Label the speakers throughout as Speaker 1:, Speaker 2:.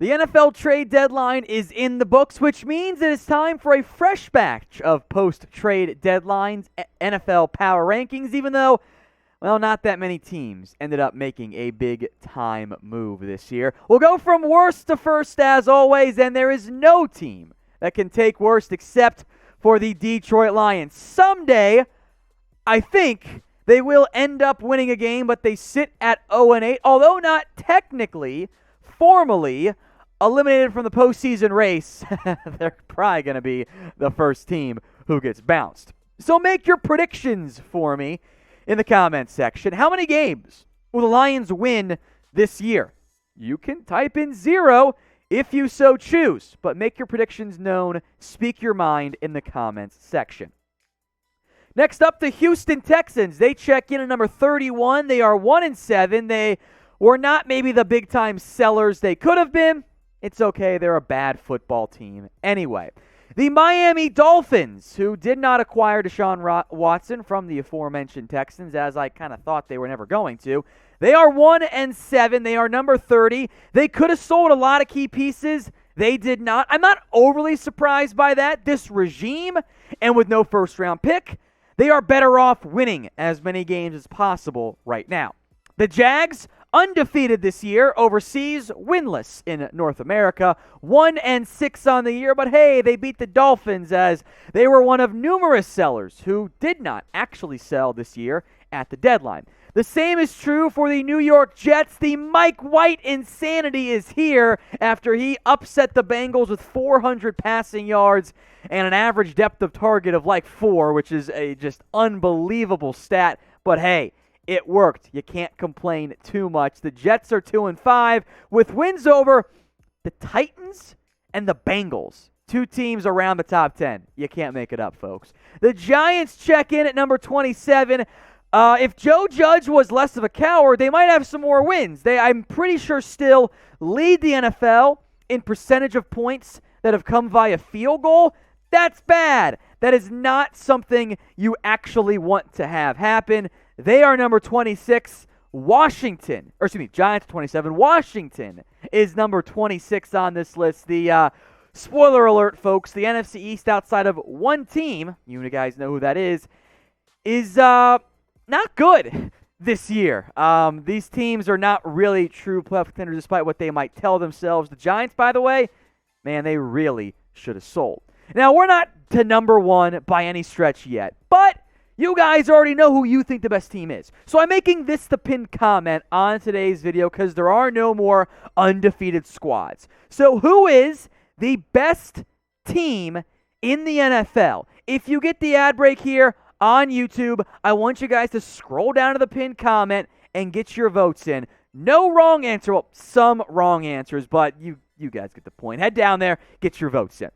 Speaker 1: The NFL trade deadline is in the books, which means it is time for a fresh batch of post-trade deadlines NFL power rankings, even though, well, not that many teams ended up making a big-time move this year. We'll go from worst to first as always, and there is no team that can take worst except for the Detroit Lions. Someday, I think they will end up winning a game, but they sit at 0-8, although not technically, formally eliminated from the postseason race. They're probably going to be the first team who gets bounced. So make your predictions for me in the comments section. How many games will the Lions win this year? You can type in 0 if you so choose, but make your predictions known. Speak your mind in the comments section. Next up, the Houston Texans. They check in at number 31. They are 1-7. They were not maybe the big-time sellers they could have been. It's okay. They're a bad football team anyway. The Miami Dolphins, who did not acquire Deshaun Watson from the aforementioned Texans, as I kind of thought they were never going to. They are 1-7. They are number 30. They could have sold a lot of key pieces. They did not. I'm not overly surprised by that. This regime, and with no first-round pick, they are better off winning as many games as possible right now. The Jags, undefeated this year, overseas, winless in North America, 1-6 on the year, but hey, they beat the Dolphins as they were one of numerous sellers who did not actually sell this year at the deadline. The same is true for the New York Jets. The Mike White insanity is here after he upset the Bengals with 400 passing yards and an average depth of target of like 4, which is a just unbelievable stat. But hey, it worked. You can't complain too much. The Jets are 2-5 with wins over the Titans and the Bengals. Two teams around the top 10. You can't make it up, folks. The Giants check in at number 27. If Joe Judge was less of a coward, they might have some more wins. I'm pretty sure, still lead the NFL in percentage of points that have come via field goal. That's bad. That is not something you actually want to have happen. They are number 26. Giants 27. Washington is number 26 on this list. The spoiler alert, folks, the NFC East outside of one team, you guys know who that is not good this year. These teams are not really true playoff contenders despite what they might tell themselves. The Giants, by the way, man, they really should have sold. Now, we're not to number 1 by any stretch yet, but you guys already know who you think the best team is. So I'm making this the pinned comment on today's video because there are no more undefeated squads. So who is the best team in the NFL? If you get the ad break here on YouTube, I want you guys to scroll down to the pinned comment and get your votes in. No wrong answer. Well, some wrong answers, but you guys get the point. Head down there, get your votes in.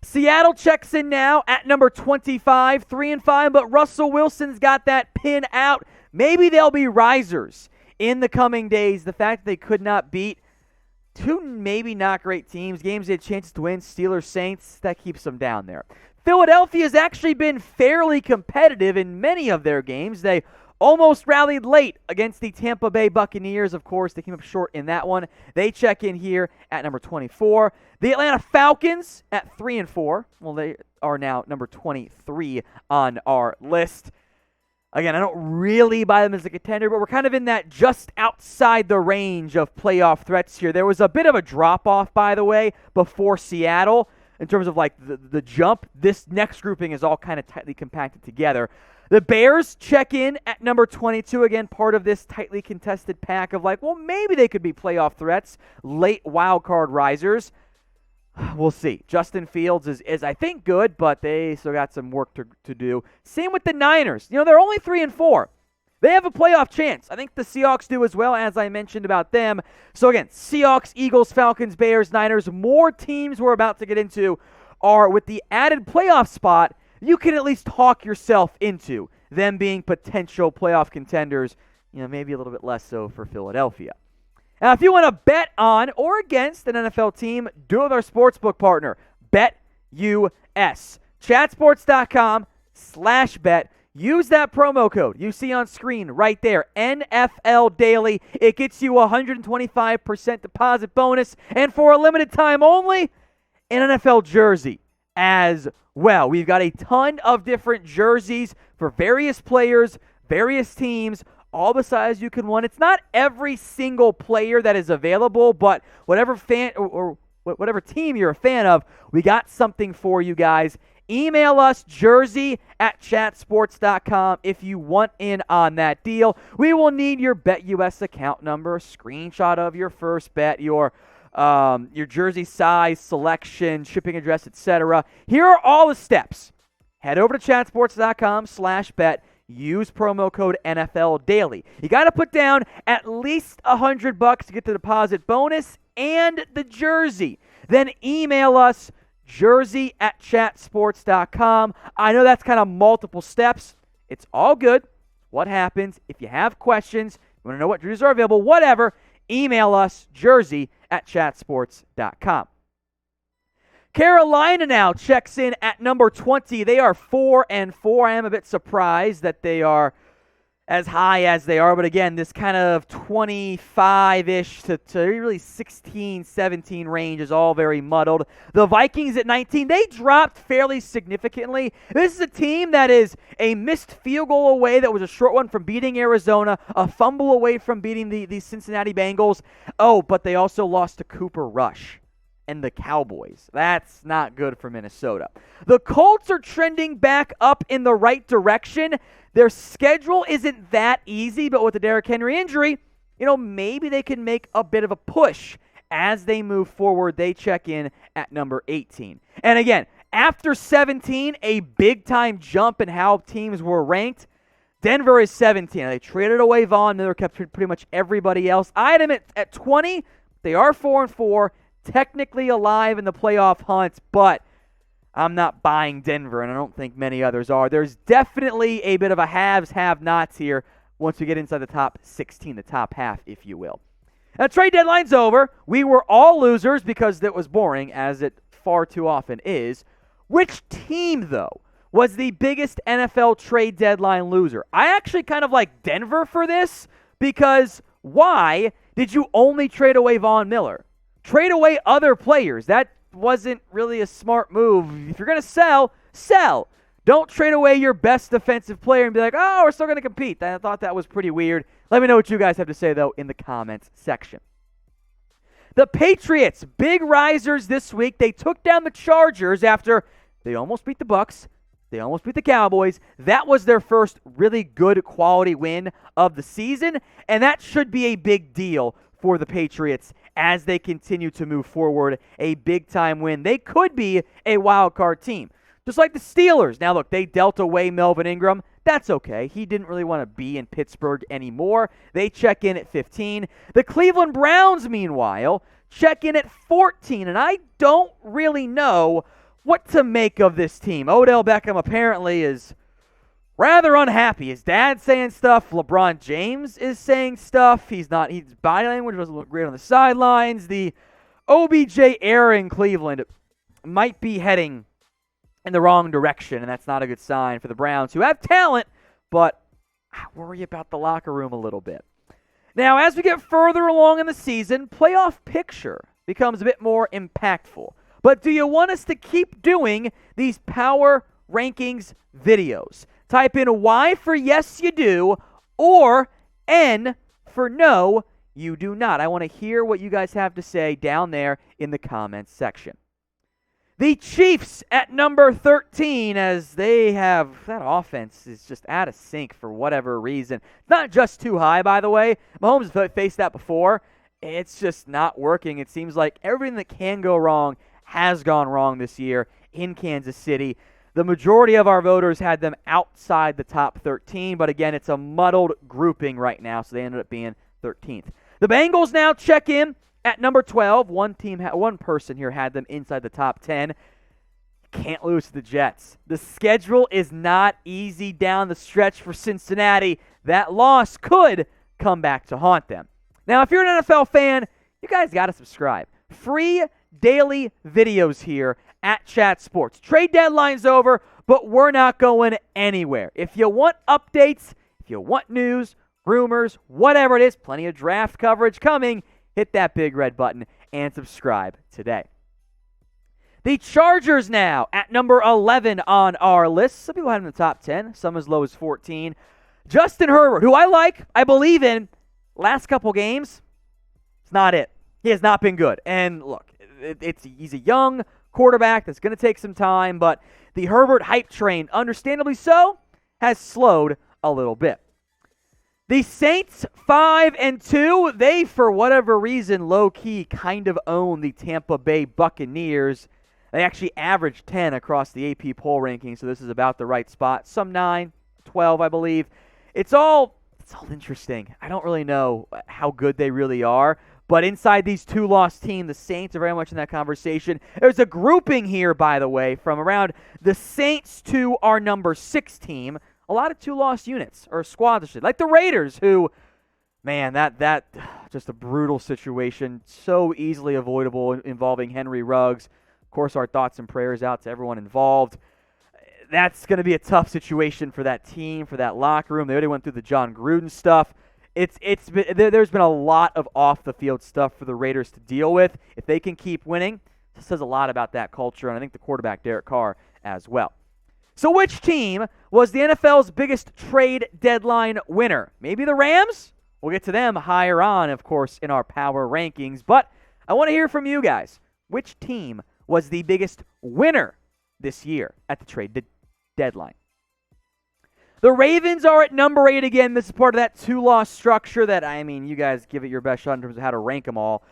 Speaker 1: Seattle checks in now at number 25, 3-5, but Russell Wilson's got that pin out. Maybe they'll be risers in the coming days. The fact that they could not beat two maybe not great teams, games they had chances to win, Steelers, Saints, that keeps them down there. Philadelphia has actually been fairly competitive in many of their games. They almost rallied late against the Tampa Bay Buccaneers. Of course, they came up short in that one. They check in here at number 24. The Atlanta Falcons at 3-4. Well, they are now number 23 on our list. Again, I don't really buy them as a contender, but we're kind of in that just outside the range of playoff threats here. There was a bit of a drop-off, by the way, before Seattle in terms of like the jump. This next grouping is all kind of tightly compacted together. The Bears check in at number 22. Again, part of this tightly contested pack of like, well, maybe they could be playoff threats, late wild card risers. We'll see. Justin Fields is I think, good, but they still got some work to do. Same with the Niners. They're only 3-4. They have a playoff chance. I think the Seahawks do as well, as I mentioned about them. So again, Seahawks, Eagles, Falcons, Bears, Niners, more teams we're about to get into are with the added playoff spot. You can at least talk yourself into them being potential playoff contenders, maybe a little bit less so for Philadelphia. Now, if you want to bet on or against an NFL team, do it with our sportsbook partner, BetUS. Chatsports.com/bet. use that promo code you see on screen right there, NFL Daily. It gets you 125% deposit bonus, and for a limited time only, an NFL jersey as well. We've got a ton of different jerseys for various players, various teams, all the sizes you can want. It's not every single player that is available, but whatever fan or whatever team you're a fan of, we got something for you guys. Email us, jersey@chatsports.com, if you want in on that deal. We will need your BetUS account number, a screenshot of your first bet, your jersey size, selection, shipping address, etc. Here are all the steps. Head over to chatsports.com/bet. Use promo code NFL Daily. You got to put down at least $100 to get the deposit bonus and the jersey. Then email us, jersey@chatsports.com. I know that's kind of multiple steps. It's all good. What happens if you have questions, you want to know what jerseys are available, whatever, email us, jersey@chatsports.com. Carolina now checks in at number 20. They are 4-4. I am a bit surprised that they are as high as they are. But again, this kind of 25-ish to really 16, 17 range is all very muddled. The Vikings at 19, they dropped fairly significantly. This is a team that is a missed field goal away that was a short one from beating Arizona, a fumble away from beating the Cincinnati Bengals. Oh, but they also lost to Cooper Rush and the Cowboys. That's not good for Minnesota. The Colts are trending back up in the right direction. Their schedule isn't that easy, but with the Derrick Henry injury, maybe they can make a bit of a push as they move forward. They check in at number 18. And again, after 17, a big-time jump in how teams were ranked. Denver is 17. They traded away Von Miller, kept pretty much everybody else. I had them at 20. They are 4-4. Technically alive in the playoff hunt, but I'm not buying Denver, and I don't think many others are. There's definitely a bit of a haves, have-nots here once we get inside the top 16, the top half, if you will. Now, trade deadline's over. We were all losers because it was boring, as it far too often is. Which team, though, was the biggest NFL trade deadline loser? I actually kind of like Denver for this, because why did you only trade away Von Miller? Trade away other players. That wasn't really a smart move. If you're going to sell, sell. Don't trade away your best defensive player and be like, oh, we're still going to compete. I thought that was pretty weird. Let me know what you guys have to say, though, in the comments section. The Patriots, big risers this week. They took down the Chargers after they almost beat the Bucs. They almost beat the Cowboys. That was their first really good quality win of the season, and that should be a big deal for the Patriots as they continue to move forward. A big-time win. They could be a wild card team, just like the Steelers. Now, look, they dealt away Melvin Ingram. That's okay. He didn't really want to be in Pittsburgh anymore. They check in at 15. The Cleveland Browns, meanwhile, check in at 14, and I don't really know what to make of this team. Odell Beckham apparently is rather unhappy. His dad's saying stuff. LeBron James is saying stuff. His body language doesn't look great on the sidelines. The OBJ era in Cleveland might be heading in the wrong direction, and that's not a good sign for the Browns, who have talent, but I worry about the locker room a little bit. Now, as we get further along in the season, playoff picture becomes a bit more impactful. But do you want us to keep doing these power rankings videos? Type in Y for yes, you do, or N for no, you do not. I want to hear what you guys have to say down there in the comments section. The Chiefs at number 13, as they have, that offense is just out of sync for whatever reason. It's not just too high, by the way. Mahomes has faced that before. It's just not working. It seems like everything that can go wrong has gone wrong this year in Kansas City. The majority of our voters had them outside the top 13, but again, it's a muddled grouping right now, so they ended up being 13th. The Bengals now check in at number 12. One person here had them inside the top 10. Can't lose to the Jets. The schedule is not easy down the stretch for Cincinnati. That loss could come back to haunt them. Now, if you're an NFL fan, you guys got to subscribe. Free daily videos here at Chat Sports. Trade deadline's over. but we're not going anywhere. If you want updates, if you want news, rumors, whatever it is, plenty of draft coverage coming, hit that big red button and subscribe today. The Chargers now at number 11 on our list. Some people had him in the top 10, some as low as 14. Justin Herbert, who I like, I believe in, last couple games, it's not it. He has not been good. And look, he's a young quarterback that's going to take some time, but the Herbert hype train, understandably so, has slowed a little bit. The Saints, 5-2, they, for whatever reason, low-key kind of own the Tampa Bay Buccaneers. They actually averaged 10 across the AP poll ranking, so this is about the right spot. Some 9, 12, I believe. It's all interesting. I don't really know how good they really are, but inside these two-loss teams, the Saints are very much in that conversation. There's a grouping here, by the way, from around the Saints to our number 6 team. A lot of two-loss units or squads, like the Raiders, who, man, that just a brutal situation, so easily avoidable involving Henry Ruggs. Of course, our thoughts and prayers out to everyone involved. That's going to be a tough situation for that team, for that locker room. They already went through the John Gruden stuff. There's been a lot of off-the-field stuff for the Raiders to deal with. If they can keep winning, this says a lot about that culture, and I think the quarterback, Derek Carr, as well. So which team was the NFL's biggest trade deadline winner? Maybe the Rams? We'll get to them higher on, of course, in our power rankings. But I want to hear from you guys. Which team was the biggest winner this year at the trade deadline? The Ravens are at number 8 again. This is part of that two-loss structure that, you guys give it your best shot in terms of how to rank them all.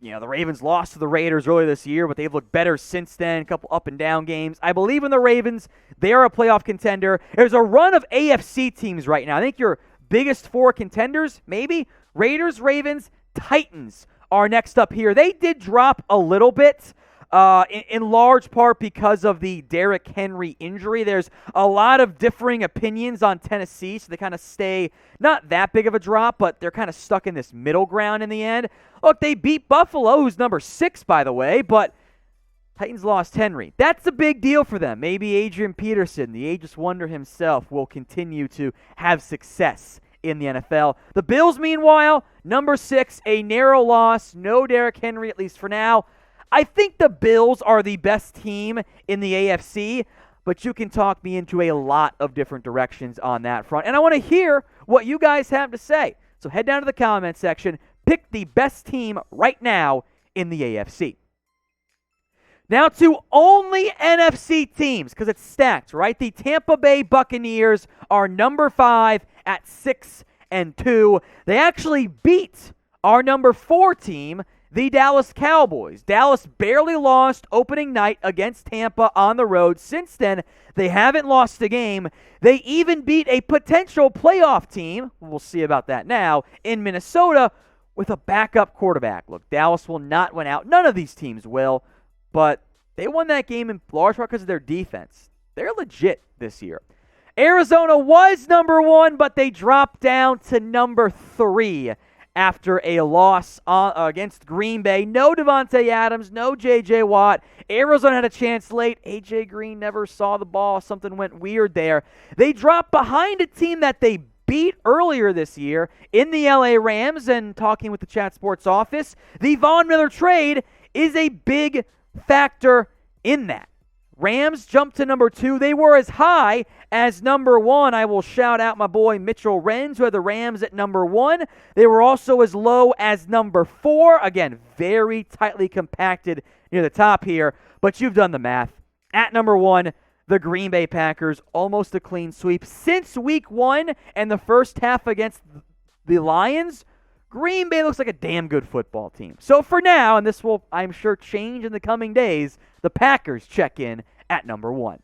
Speaker 1: The Ravens lost to the Raiders earlier this year, but they've looked better since then. A couple up and down games. I believe in the Ravens. They are a playoff contender. There's a run of AFC teams right now. I think your biggest 4 contenders, maybe, Raiders, Ravens, Titans are next up here. They did drop a little bit, in large part because of the Derrick Henry injury. There's a lot of differing opinions on Tennessee, so they kind of stay not that big of a drop, but they're kind of stuck in this middle ground in the end. Look, they beat Buffalo, who's number 6, by the way, but Titans lost Henry. That's a big deal for them. Maybe Adrian Peterson, the ageless wonder himself, will continue to have success in the NFL. The Bills, meanwhile, number 6, a narrow loss. No Derrick Henry, at least for now. I think the Bills are the best team in the AFC, but you can talk me into a lot of different directions on that front. And I want to hear what you guys have to say. So head down to the comment section. Pick the best team right now in the AFC. Now to only NFC teams, because it's stacked, right? The Tampa Bay Buccaneers are number 5 at 6-2. They actually beat our number 4 team, the Dallas Cowboys. Dallas barely lost opening night against Tampa on the road. Since then, they haven't lost a game. They even beat a potential playoff team, we'll see about that now, in Minnesota with a backup quarterback. Look, Dallas will not win out. None of these teams will, but they won that game in large part because of their defense. They're legit this year. Arizona was number 1, but they dropped down to number 3 after a loss against Green Bay. No Devontae Adams, no J.J. Watt. Arizona had a chance late. A.J. Green never saw the ball. Something went weird there. They dropped behind a team that they beat earlier this year in the L.A. Rams, and talking with the Chat Sports office, the Von Miller trade is a big factor in that. Rams jumped to number 2. They were as high as number 1. I will shout out my boy Mitchell Renz, who had the Rams at number 1. They were also as low as number 4. Again, very tightly compacted near the top here, but you've done the math. At number 1, the Green Bay Packers, almost a clean sweep. Since week 1 and the first half against the Lions, Green Bay looks like a damn good football team. So for now, and this will, I'm sure, change in the coming days, the Packers check in at number 1.